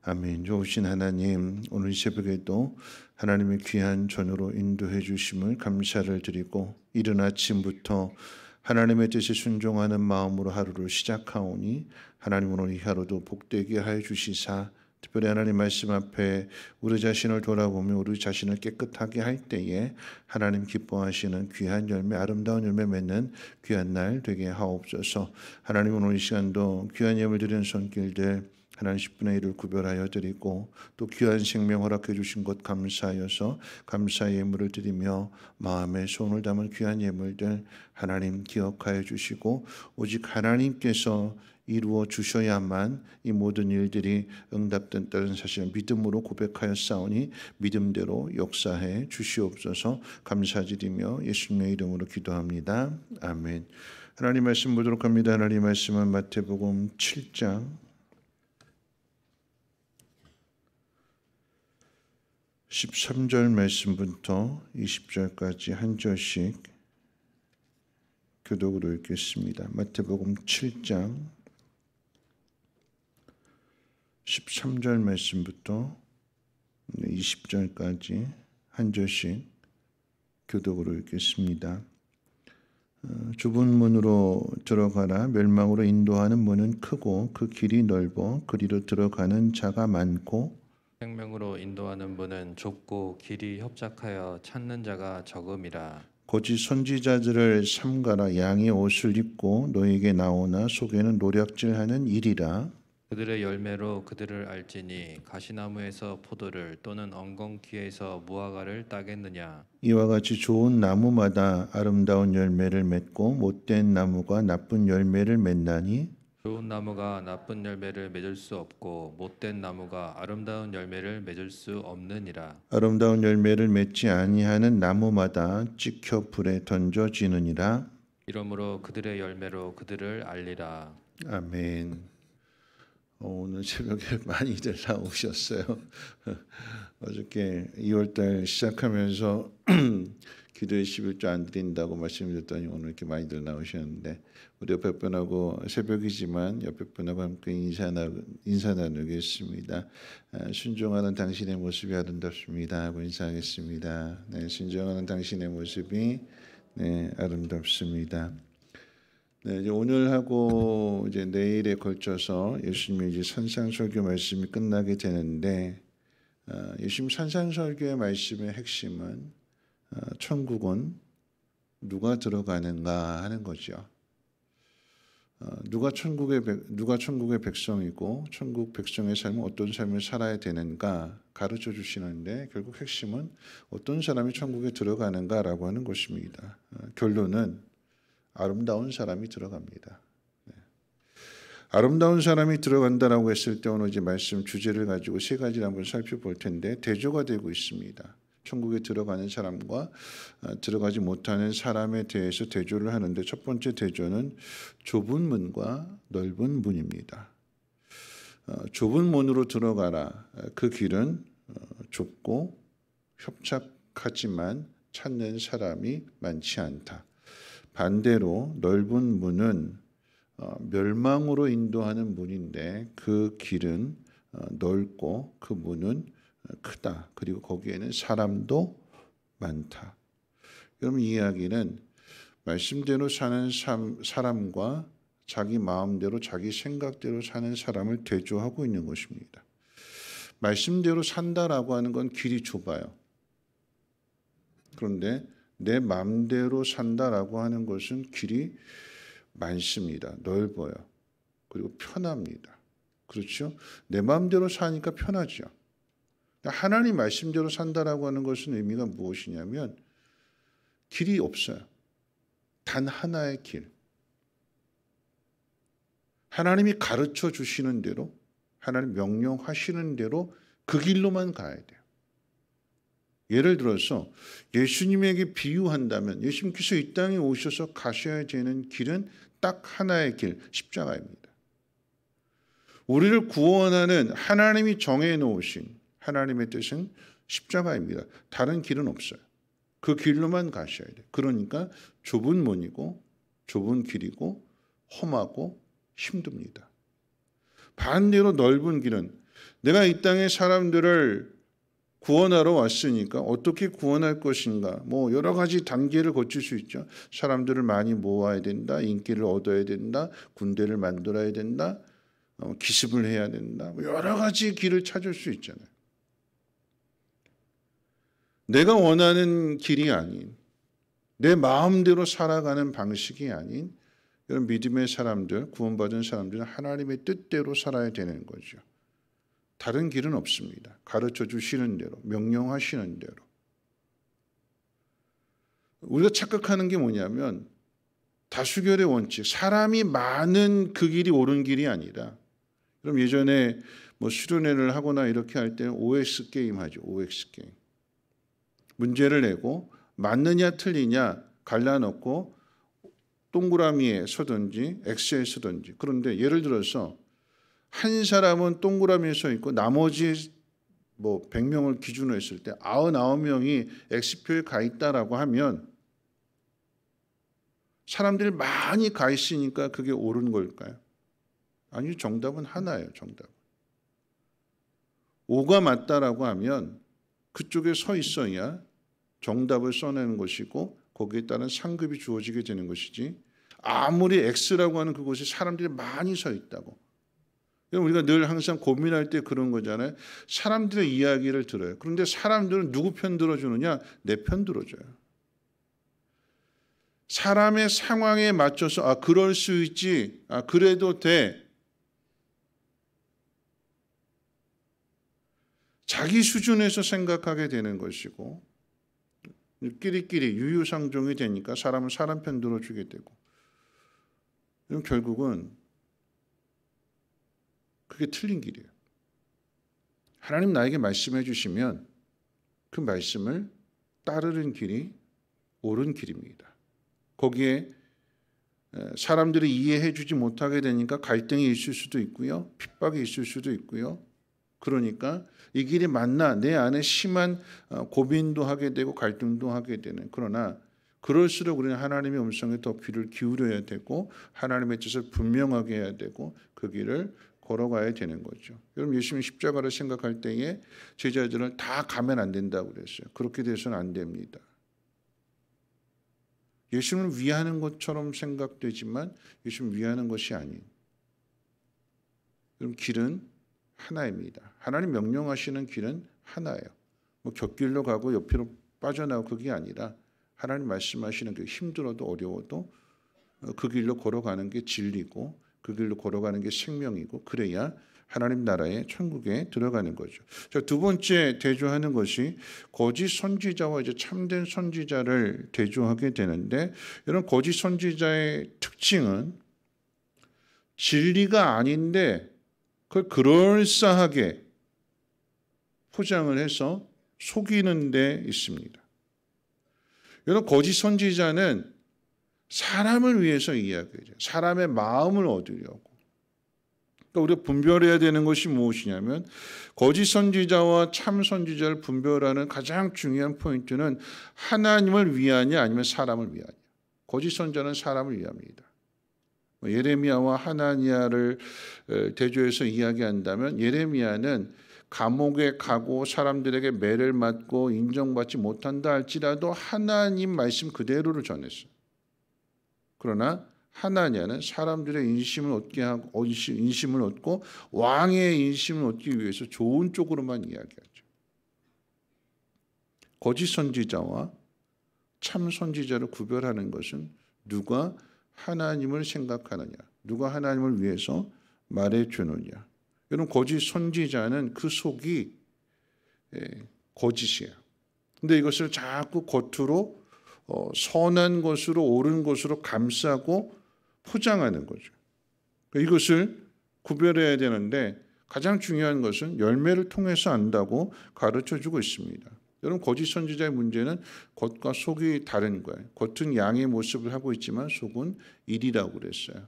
아멘. 좋으신 하나님, 오늘 새벽에도 하나님의 귀한 전으로 인도해 주심을 감사를 드리고 이른 아침부터 하나님의 뜻에 순종하는 마음으로 하루를 시작하오니 하나님 오늘 이 하루도 복되게 하여 주시사 특별히 하나님 말씀 앞에 우리 자신을 돌아보며 우리 자신을 깨끗하게 할 때에 하나님 기뻐하시는 귀한 열매, 아름다운 열매 맺는 귀한 날 되게 하옵소서. 하나님 오늘 이 시간도 귀한 예물 드리는 손길들 하나님 10분의 1을 구별하여 드리고 또 귀한 생명 허락해 주신 것 감사하여서 감사의 예물을 드리며 마음에 손을 담은 귀한 예물들 하나님 기억하여 주시고 오직 하나님께서 이루어 주셔야만 이 모든 일들이 응답된다는 사실을 믿음으로 고백하여 싸우니 믿음대로 역사해 주시옵소서. 감사드리며 예수님의 이름으로 기도합니다. 아멘. 하나님 말씀 보도록 합니다. 하나님 말씀은 마태복음 7장 13절 말씀부터 20절까지 한 절씩 교독으로 읽겠습니다. 마태복음 7장 13절 말씀부터 20절까지 한 절씩 교독으로 읽겠습니다. 좁은 문으로 들어가라. 멸망으로 인도하는 문은 크고 그 길이 넓어 그리로 들어가는 자가 많고 생명으로 인도하는 문은 좁고 길이 협착하여 찾는 자가 적음이라. 거짓 선지자들을 삼가라. 양의 옷을 입고 너에게 나오나 속에는 노략질하는 일이라. 그들의 열매로 그들을 알지니 가시나무에서 포도를 또는 엉겅퀴에서 무화과를 따겠느냐. 이와 같이 좋은 나무마다 아름다운 열매를 맺고 못된 나무가 나쁜 열매를 맺나니 좋은 나무가 나쁜 열매를 맺을 수 없고 못된 나무가 아름다운 열매를 맺을 수 없느니라. 아름다운 열매를 맺지 아니하는 나무마다 찍혀 불에 던져지느니라. 이러므로 그들의 열매로 그들을 알리라. 아멘. 오늘 새벽에 많이들 나오셨어요. 어저께 2월달 시작하면서 기도의 11조 안 드린다고 말씀드렸더니 오늘 이렇게 많이들 나오셨는데 우리 옆에 분하고 새벽이지만 옆에 분하고 함께 인사 나누겠습니다. 순종하는 당신의 모습이 아름답습니다 하고 인사하겠습니다. 네, 순종하는 당신의 모습이 아름답습니다. 네, 이제 오늘하고 이제 내일에 걸쳐서 예수님의 이제 산상설교 말씀이 끝나게 되는데 예수님 산상설교의 말씀의 핵심은 천국은 누가 들어가는가 하는 거죠. 누가 천국의 백성이고 천국 백성의 삶은 어떤 삶을 살아야 되는가 가르쳐 주시는데 결국 핵심은 어떤 사람이 천국에 들어가는가라고 하는 것입니다. 결론은 아름다운 사람이 들어갑니다. 아름다운 사람이 들어간다라고 했을 때 오늘 이제 말씀 주제를 가지고 세 가지를 한번 살펴볼 텐데 대조가 되고 있습니다. 천국에 들어가는 사람과 들어가지 못하는 사람에 대해서 대조를 하는데 첫 번째 대조는 좁은 문과 넓은 문입니다. 좁은 문으로 들어가라. 그 길은 좁고 협착하지만 찾는 사람이 많지 않다. 반대로 넓은 문은 멸망으로 인도하는 문인데 그 길은 넓고 그 문은 크다. 그리고 거기에는 사람도 많다. 여러분 이 이야기는 말씀대로 사는 사람과 자기 마음대로 자기 생각대로 사는 사람을 대조하고 있는 것입니다. 말씀대로 산다라고 하는 건 길이 좁아요. 그런데 내 마음대로 산다라고 하는 것은 길이 많습니다. 넓어요. 그리고 편합니다. 그렇죠? 내 마음대로 사니까 편하죠. 하나님 말씀대로 산다라고 하는 것은 의미가 무엇이냐면 길이 없어요. 단 하나의 길. 하나님이 가르쳐 주시는 대로 하나님 명령하시는 대로 그 길로만 가야 돼요. 예를 들어서 예수님에게 비유한다면 예수님께서 이 땅에 오셔서 가셔야 되는 길은 딱 하나의 길, 십자가입니다. 우리를 구원하는 하나님이 정해놓으신 하나님의 뜻은 십자가입니다. 다른 길은 없어요. 그 길로만 가셔야 돼요. 그러니까 좁은 문이고 좁은 길이고 험하고 힘듭니다. 반대로 넓은 길은 내가 이 땅에 사람들을 구원하러 왔으니까 어떻게 구원할 것인가? 뭐 여러 가지 단계를 거칠 수 있죠. 사람들을 많이 모아야 된다. 인기를 얻어야 된다. 군대를 만들어야 된다. 기습을 해야 된다. 뭐 여러 가지 길을 찾을 수 있잖아요. 내가 원하는 길이 아닌, 내 마음대로 살아가는 방식이 아닌 이런 믿음의 사람들, 구원받은 사람들은 하나님의 뜻대로 살아야 되는 거죠. 다른 길은 없습니다. 가르쳐 주시는 대로, 명령하시는 대로. 우리가 착각하는 게 뭐냐면 다수결의 원칙, 사람이 많은 그 길이 옳은 길이 아니라, 그럼 예전에 뭐 수련회를 하거나 이렇게 할 때는 OX 게임 하죠. OX 게임. 문제를 내고 맞느냐 틀리냐 갈라놓고 동그라미에 서든지 X에 서든지. 그런데 예를 들어서 한 사람은 동그라미에 서 있고 나머지 뭐 100명을 기준으로 했을 때 99명이 X표에 가 있다라고 하면 사람들이 많이 가 있으니까 그게 옳은 걸까요? 아니, 정답은 하나예요. 정답. 5가 맞다라고 하면 그쪽에 서 있어야 정답을 써내는 것이고 거기에 따른 상급이 주어지게 되는 것이지, 아무리 X라고 하는 그곳에 사람들이 많이 서 있다고. 우리가 늘 항상 고민할 때 그런 거잖아요. 사람들의 이야기를 들어요. 그런데 사람들은 누구 편 들어주느냐? 내 편 들어줘요. 사람의 상황에 맞춰서 그럴 수 있지, 그래도 돼. 자기 수준에서 생각하게 되는 것이고, 끼리끼리 유유상종이 되니까 사람은 사람 편 들어주게 되고, 결국은 그게 틀린 길이에요. 하나님 나에게 말씀해 주시면 그 말씀을 따르는 길이 옳은 길입니다. 거기에 사람들이 이해해 주지 못하게 되니까 갈등이 있을 수도 있고요. 핍박이 있을 수도 있고요. 그러니까 이 길이 맞나, 내 안에 심한 고민도 하게 되고 갈등도 하게 되는. 그러나 그럴수록 우리는 하나님의 음성에 더 귀를 기울여야 되고 하나님의 뜻을 분명하게 해야 되고 그 길을 걸어가야 되는 거죠. 여러분, 예수님이 십자가를 생각할 때에 제자들은 다 가면 안 된다고 그랬어요. 그렇게 돼서는 안 됩니다. 예수님을 위하는 것처럼 생각되지만 예수님을 위하는 것이 아닌, 그럼 길은 하나입니다. 하나님 명령하시는 길은 하나예요. 뭐 곁길로 가고 옆으로 빠져나오고 그게 아니라 하나님 말씀하시는 게 힘들어도 어려워도 그 길로 걸어가는 게 진리고 그 길로 걸어가는 게 생명이고, 그래야 하나님 나라의 천국에 들어가는 거죠. 자, 두 번째 대조하는 것이 거짓 선지자와 이제 참된 선지자를 대조하게 되는데, 이런 거짓 선지자의 특징은 진리가 아닌데 그걸 그럴싸하게 포장을 해서 속이는 데 있습니다. 이런 거짓 선지자는 사람을 위해서 이야기해요. 사람의 마음을 얻으려고. 그러니까 우리가 분별해야 되는 것이 무엇이냐면, 거짓 선지자와 참 선지자를 분별하는 가장 중요한 포인트는 하나님을 위하냐 아니면 사람을 위하냐. 거짓 선지자는 사람을 위합니다. 예레미야와 하나니야를 대조해서 이야기한다면, 예레미야는 감옥에 가고 사람들에게 매를 맞고 인정받지 못한다 할지라도 하나님 말씀 그대로를 전했어요. 그러나 하나니야는 사람들의 인심을 얻게 하고 인심을 얻고 왕의 인심을 얻기 위해서 좋은 쪽으로만 이야기하죠. 거짓 선지자와 참 선지자를 구별하는 것은 누가 하나님을 생각하느냐, 누가 하나님을 위해서 말해주느냐. 여러분, 거짓 선지자는 그 속이 거짓이에요. 근데 이것을 자꾸 겉으로 선한 것으로 옳은 것으로 감싸고 포장하는 거죠. 이것을 구별해야 되는데 가장 중요한 것은 열매를 통해서 안다고 가르쳐주고 있습니다. 여러분, 거짓 선지자의 문제는 겉과 속이 다른 거예요. 겉은 양의 모습을 하고 있지만 속은 일이라고 그랬어요.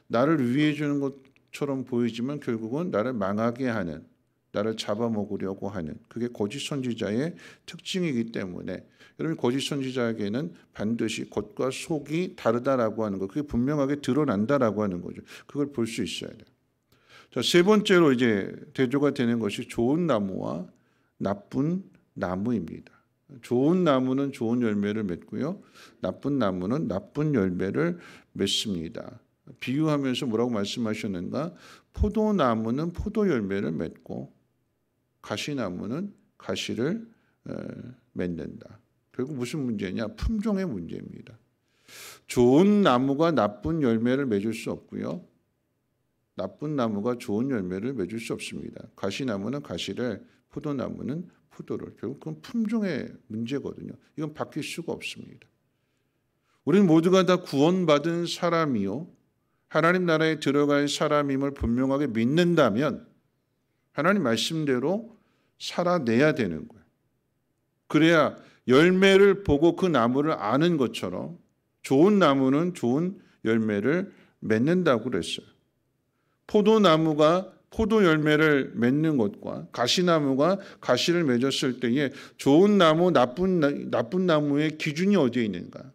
나를 위해 주는 것처럼 보이지만 결국은 나를 망하게 하는, 나를 잡아먹으려고 하는, 그게 거짓 선지자의 특징이기 때문에 여러분, 거짓 선지자에게는 반드시 겉과 속이 다르다라고 하는 것, 그게 분명하게 드러난다라고 하는 거죠. 그걸 볼 수 있어야 돼요. 자, 세 번째로 이제 대조가 되는 것이 좋은 나무와 나쁜 나무입니다. 좋은 나무는 좋은 열매를 맺고요. 나쁜 나무는 나쁜 열매를 맺습니다. 비유하면서 뭐라고 말씀하셨는가? 포도나무는 포도 열매를 맺고 가시나무는 가시를 맺는다. 결국 무슨 문제냐? 품종의 문제입니다. 좋은 나무가 나쁜 열매를 맺을 수 없고요. 나쁜 나무가 좋은 열매를 맺을 수 없습니다. 가시나무는 가시를, 포도나무는 포도를. 결국 그건 품종의 문제거든요. 이건 바뀔 수가 없습니다. 우리는 모두가 다 구원받은 사람이요, 하나님 나라에 들어갈 사람임을 분명하게 믿는다면 하나님 말씀대로 살아내야 되는 거예요. 그래야 열매를 보고 그 나무를 아는 것처럼 좋은 나무는 좋은 열매를 맺는다고 그랬어요. 포도나무가 포도 열매를 맺는 것과 가시나무가 가시를 맺었을 때에 좋은 나무, 나쁜 나무의 기준이 어디에 있는가?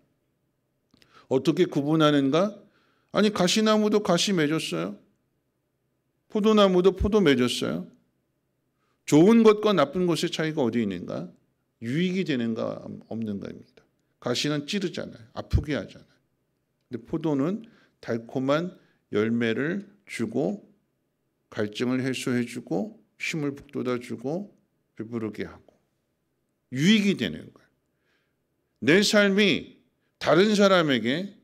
어떻게 구분하는가? 아니, 가시나무도 가시 맺었어요. 포도나무도 포도 맺었어요. 좋은 것과 나쁜 것의 차이가 어디에 있는가? 유익이 되는가 없는가입니다. 가시는 찌르잖아요. 아프게 하잖아요. 근데 포도는 달콤한 열매를 주고 갈증을 해소해주고 힘을 북돋아주고 배부르게 하고 유익이 되는 거예요. 내 삶이 다른 사람에게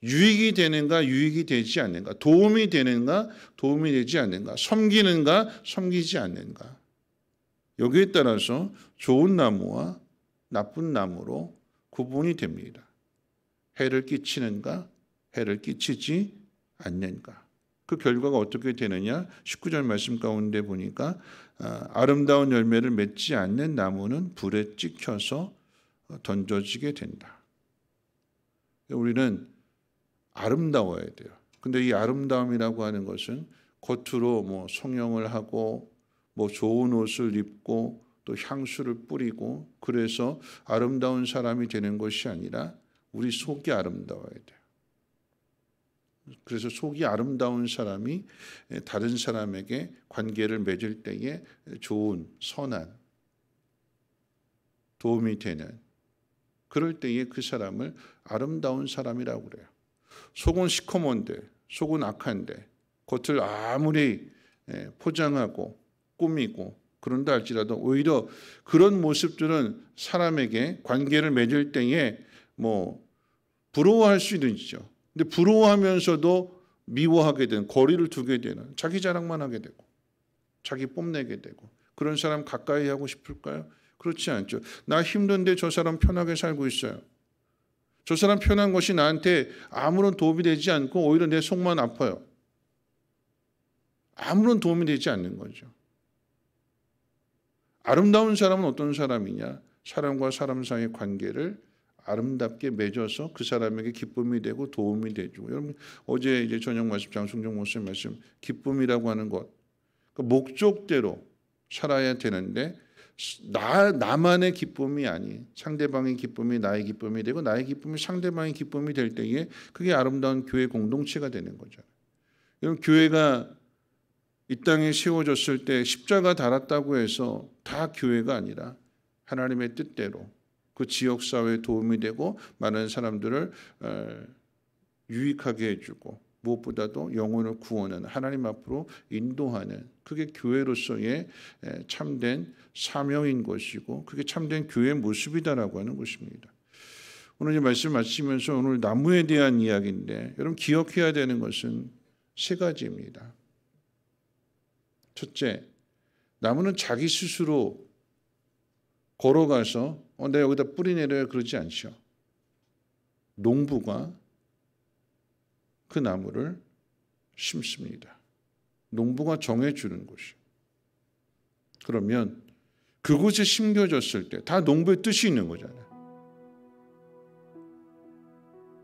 유익이 되는가 유익이 되지 않는가, 도움이 되는가 도움이 되지 않는가, 섬기는가 섬기지 않는가, 여기에 따라서 좋은 나무와 나쁜 나무로 구분이 됩니다. 해를 끼치는가 해를 끼치지 않는가. 그 결과가 어떻게 되느냐? 19절 말씀 가운데 보니까 아름다운 열매를 맺지 않는 나무는 불에 찍혀서 던져지게 된다. 우리는 아름다워야 돼요. 근데 이 아름다움이라고 하는 것은 겉으로 뭐 성형을 하고 뭐 좋은 옷을 입고 또 향수를 뿌리고 그래서 아름다운 사람이 되는 것이 아니라 우리 속이 아름다워야 돼요. 그래서 속이 아름다운 사람이 다른 사람에게 관계를 맺을 때에 좋은, 선한, 도움이 되는, 그럴 때에 그 사람을 아름다운 사람이라고 그래요. 속은 시커먼데, 속은 악한데, 겉을 아무리 포장하고 꾸미고 그런다 할지라도 오히려 그런 모습들은 사람에게 관계를 맺을 때에 뭐 부러워할 수도 있죠. 근데 부러워하면서도 미워하게 되는, 거리를 두게 되는, 자기 자랑만 하게 되고 자기 뽐내게 되고, 그런 사람 가까이 하고 싶을까요? 그렇지 않죠. 나 힘든데 저 사람 편하게 살고 있어요. 저 사람 편한 것이 나한테 아무런 도움이 되지 않고 오히려 내 속만 아파요. 아무런 도움이 되지 않는 거죠. 아름다운 사람은 어떤 사람이냐? 사람과 사람 사이의 관계를 아름답게 맺어서 그 사람에게 기쁨이 되고 도움이 되고. 여러분 어제 이제 저녁 말씀 장승종 목사님 말씀, 기쁨이라고 하는 것, 그 목적대로 살아야 되는데 나만의 기쁨이 아닌 상대방의 기쁨이 나의 기쁨이 되고 나의 기쁨이 상대방의 기쁨이 될 때에 그게 아름다운 교회 공동체가 되는 거죠. 여러분 교회가 이 땅에 세워졌을 때 십자가 달았다고 해서 다 교회가 아니라 하나님의 뜻대로 그 지역사회에 도움이 되고 많은 사람들을 유익하게 해주고 무엇보다도 영혼을 구원하는, 하나님 앞으로 인도하는, 그게 교회로서의 참된 사명인 것이고 그게 참된 교회의 모습이다라고 하는 것입니다. 오늘 이 말씀 마치면서 오늘 나무에 대한 이야기인데 여러분 기억해야 되는 것은 세 가지입니다. 첫째, 나무는 자기 스스로 걸어가서 내가 여기다 뿌리 내려야 그러지 않죠. 농부가 그 나무를 심습니다. 농부가 정해주는 것이요. 그러면 그곳에 심겨졌을 때 다 농부의 뜻이 있는 거잖아요.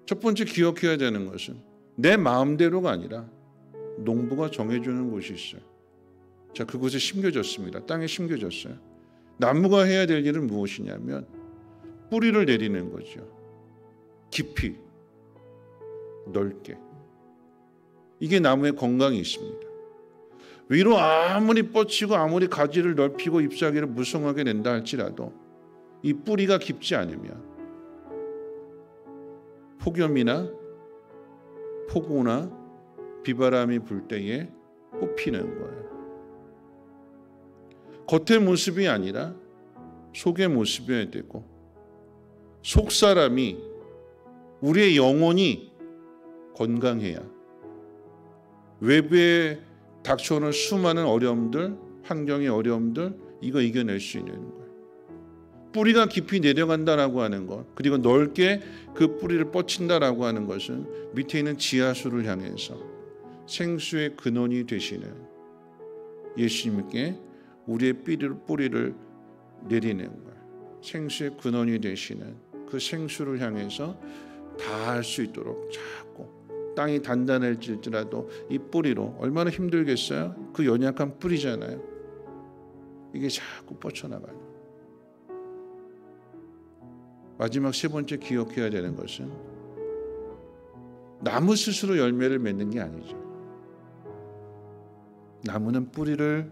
첫 번째 기억해야 되는 것은 내 마음대로가 아니라 농부가 정해주는 곳이 있어요. 자, 그곳에 심겨졌습니다. 땅에 심겨졌어요. 나무가 해야 될 일은 무엇이냐면 뿌리를 내리는 거죠. 깊이, 넓게. 이게 나무의 건강이 있습니다. 위로 아무리 뻗치고 아무리 가지를 넓히고 잎사귀를 무성하게 낸다 할지라도 이 뿌리가 깊지 않으면 폭염이나 폭우나 비바람이 불 때에 뽑히는 거예요. 겉의 모습이 아니라 속의 모습이어야 되고, 속 사람이, 우리의 영혼이 건강해야 외부에 닥쳐오는 수많은 어려움들, 환경의 어려움들, 이거 이겨낼 수 있는 거예요. 뿌리가 깊이 내려간다라고 하는 것, 그리고 넓게 그 뿌리를 뻗친다라고 하는 것은 밑에 있는 지하수를 향해서 생수의 근원이 되시는 예수님께 우리의 뿌리를 내리는 거예요. 생수의 근원이 되시는 그 생수를 향해서 닿을 수 있도록 자꾸, 땅이 단단해질지라도 이 뿌리로, 얼마나 힘들겠어요? 그 연약한 뿌리잖아요. 이게 자꾸 뻗쳐나가요. 마지막 세 번째 기억해야 되는 것은 나무 스스로 열매를 맺는 게 아니죠. 나무는 뿌리를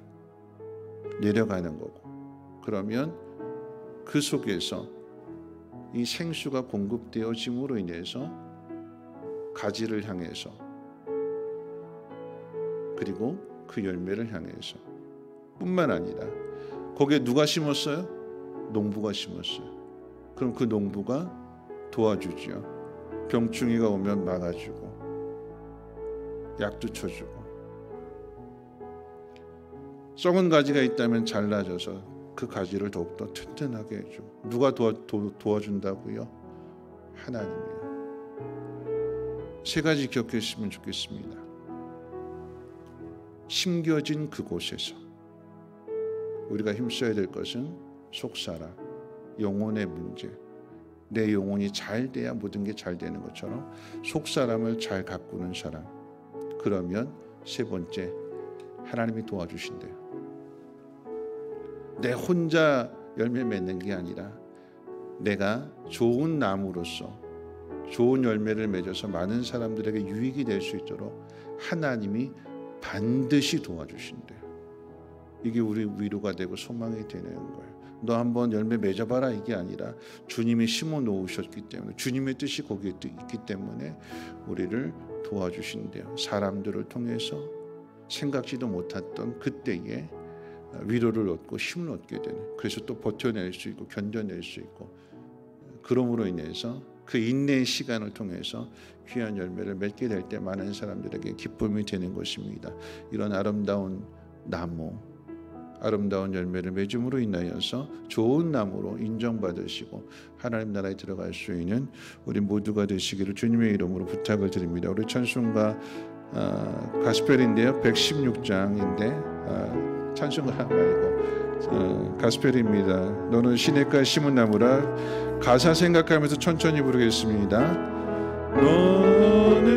내려가는 거고, 그러면 그 속에서 이 생수가 공급되어짐으로 인해서 가지를 향해서, 그리고 그 열매를 향해서, 뿐만 아니라 거기에 누가 심었어요? 농부가 심었어요. 그럼 그 농부가 도와주죠. 병충해가 오면 막아주고, 약도 쳐주고, 썩은 가지가 있다면 잘라줘서 그 가지를 더욱더 튼튼하게 해주고. 누가 도와준다고요? 하나님이요. 세 가지 기억했으면 좋겠습니다. 심겨진 그곳에서 우리가 힘써야 될 것은 속사람, 영혼의 문제. 내 영혼이 잘 돼야 모든 게 잘 되는 것처럼 속사람을 잘 가꾸는 사람. 그러면 세 번째, 하나님이 도와주신대요. 내 혼자 열매 맺는 게 아니라 내가 좋은 나무로서 좋은 열매를 맺어서 많은 사람들에게 유익이 될 수 있도록 하나님이 반드시 도와주신대요. 이게 우리 위로가 되고 소망이 되는 거예요. 너 한번 열매 맺어봐라, 이게 아니라 주님이 심어 놓으셨기 때문에, 주님의 뜻이 거기에 있기 때문에 우리를 도와주신대요. 사람들을 통해서 생각지도 못했던 그때에 위로를 얻고 힘을 얻게 되는, 그래서 또 버텨낼 수 있고 견뎌낼 수 있고, 그러므로 인해서 그 인내의 시간을 통해서 귀한 열매를 맺게 될 때 많은 사람들에게 기쁨이 되는 것입니다. 이런 아름다운 나무, 아름다운 열매를 맺음으로 인하여서 좋은 나무로 인정받으시고 하나님 나라에 들어갈 수 있는 우리 모두가 되시기를 주님의 이름으로 부탁을 드립니다. 우리 찬송가 가스펠인데요, 116장인데 찬송가 말고 가스펠입니다. 너는 시냇가에 심은 나무라. 가사 생각하면서 천천히 부르겠습니다. 너는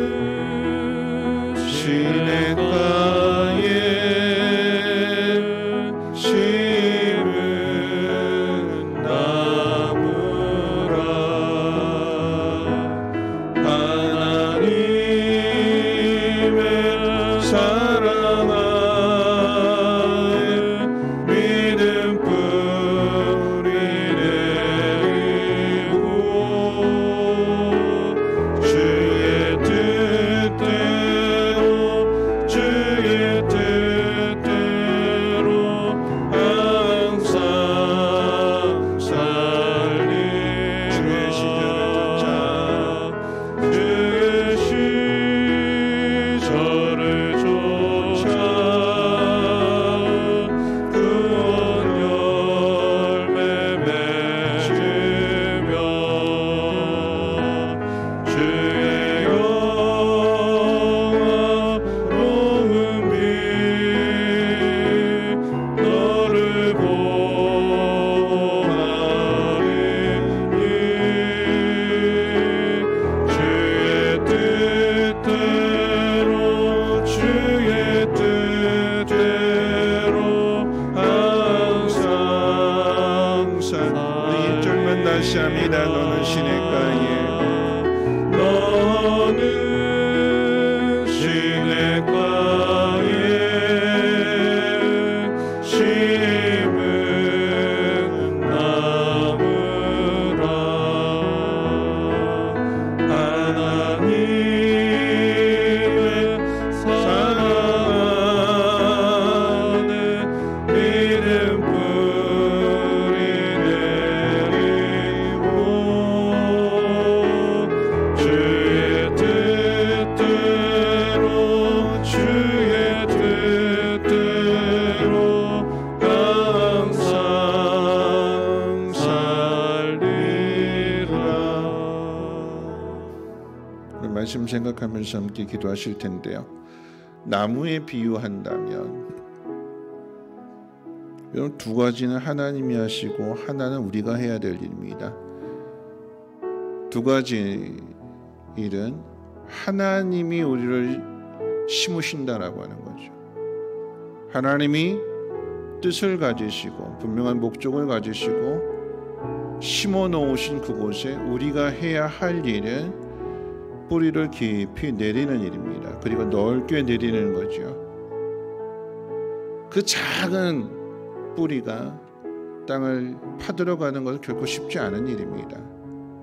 시냇가에 심은 나무라. 하나님의 사랑아 시합니다. 너는 시냇가에 너는 시냇가에 말씀 생각하면서 함께 기도하실 텐데요. 나무에 비유한다면 여러분, 두 가지는 하나님이 하시고 하나는 우리가 해야 될 일입니다. 두 가지 일은 하나님이 우리를 심으신다라고 하는 거죠. 하나님이 뜻을 가지시고 분명한 목적을 가지시고 심어 놓으신 그곳에 우리가 해야 할 일은 뿌리를 깊이 내리는 일입니다. 그리고 넓게 내리는 거죠. 그 작은 뿌리가 땅을 파들어가는 것은 결코 쉽지 않은 일입니다.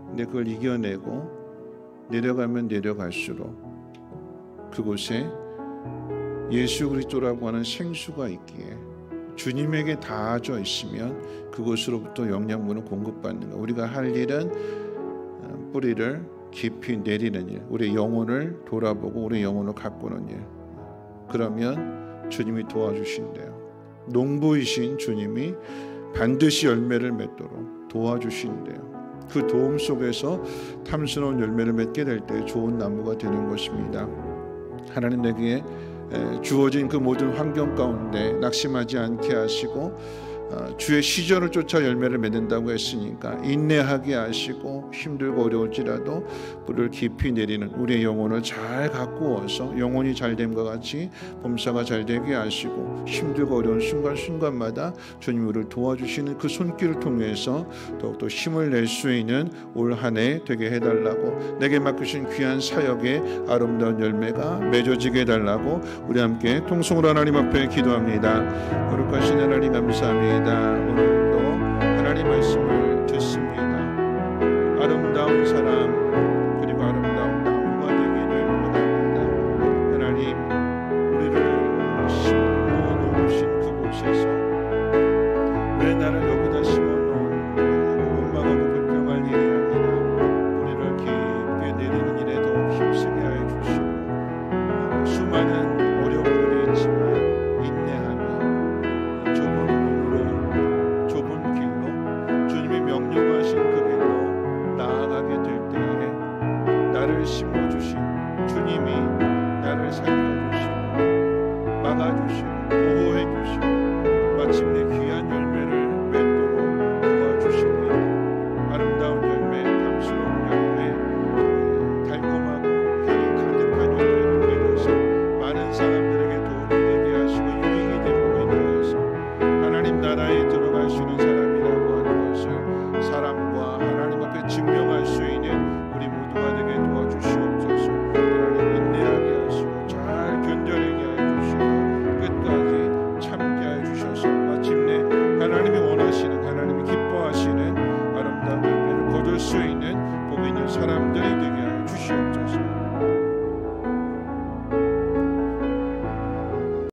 근데 그걸 이겨내고 내려가면 내려갈수록 그곳에 예수 그리스도라고 하는 생수가 있기에 주님에게 닿아져 있으면 그곳으로부터 영양분을 공급받는 것. 우리가 할 일은 뿌리를 깊이 내리는 일, 우리의 영혼을 돌아보고 우리의 영혼을 가꾸는 일. 그러면 주님이 도와주신대요. 농부이신 주님이 반드시 열매를 맺도록 도와주신대요. 그 도움 속에서 탐스러운 열매를 맺게 될 때 좋은 나무가 되는 것입니다. 하나님 내게 주어진 그 모든 환경 가운데 낙심하지 않게 하시고 주의 시절을 쫓아 열매를 맺는다고 했으니까 인내하게 하시고 힘들고 어려울지라도 뿌리를 깊이 내리는 우리의 영혼을 잘 가꾸어서 영혼이 잘됨과 같이 범사가 잘되게 하시고 힘들고 어려운 순간순간마다 주님이 우리를 도와주시는 그 손길을 통해서 더욱더 힘을 낼 수 있는 올 한 해 되게 해달라고, 내게 맡기신 귀한 사역의 아름다운 열매가 맺어지게 해달라고 우리 함께 통성으로 하나님 앞에 기도합니다. 거룩하신 하나님 감사합니다. 오늘도 하나님 말씀을 듣습니다. 아름다운 사랑